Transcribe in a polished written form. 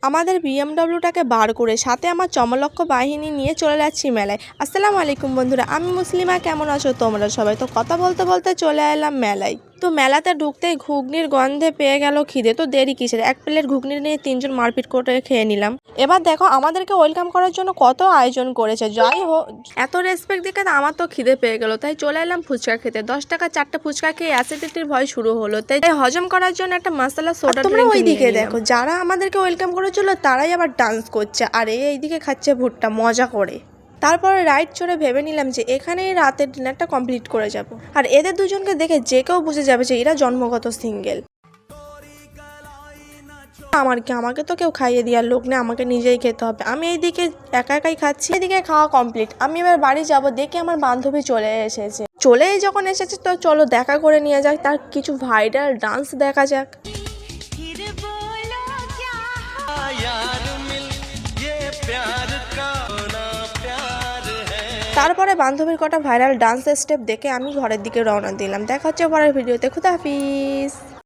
আমাদের বিএমডব্লিউটাকে বার করে সাথে আমার চমলক্ষ বাহিনী নিয়ে চলে যাচ্ছি মেলায়। আসসালামু আলাইকুম বন্ধুরা, আমি মুসলিমা। কেমন আছো তোমরা সবাই? তো কথা বলতে বলতে চলে এলাম মেলায়। তো মেলাতে ঢুকতেই ঘুগনির গন্ধে পেয়ে গেল খিদে। তো দেরি কিসের, এক প্লেট ঘুগনি নিয়ে তিনজন মারপিট করে খেয়ে নিলাম। এবার দেখো আমাদেরকে ওয়েলকাম করার জন্য কত আয়োজন করেছে। যাই হোক, এত রেসপেক্ট দেখে আমার তো খিদে পেয়ে গেল, তাই চলে এলাম ফুচকা খেতে। 10 টাকা 4টা ফুচকা খেয়ে অ্যাসিডিটির ভয় শুরু হলো, তাই হজম করার জন্য একটা মশলা সোডা তোমরা ওইদিকে দেখো, যারা আমাদেরকে ওয়েলকাম করেছিল তারাই আবার ডান্স করছে, আর এইদিকে খাচ্ছে ভুট্টা মজা করে। তারপরে রাইড চড়ে ভেবে নিলাম যে এখানেই রাতের ডিনারটা কমপ্লিট করে যাব। আর এদের দুজনকে দেখে যে কেউ বুঝে যাবে যে এরা জন্মগত সিঙ্গেল। আমাকে তো কেউ খাইয়ে দেওয়ার লোক নেই, আমাকে নিজেই খেতে হবে। আমি এইদিকে একা একাই খাচ্ছি, এদিকে খাওয়া কমপ্লিট। আমি এবার বাড়ি যাব, দেখে আমার বান্ধবী চলে যখন এসেছে তো চলো দেখা করে নিয়ে যাক, তার কিছু ভাইরাল ডান্স দেখা যাক। তারপরে বান্ধবীর কটা ভাইরাল ডান্স স্টেপ দেখে আমি ঘরের দিকে রওনা দিলাম। দেখা হচ্ছে পরের ভিডিওতে। খুদা হাফিজ।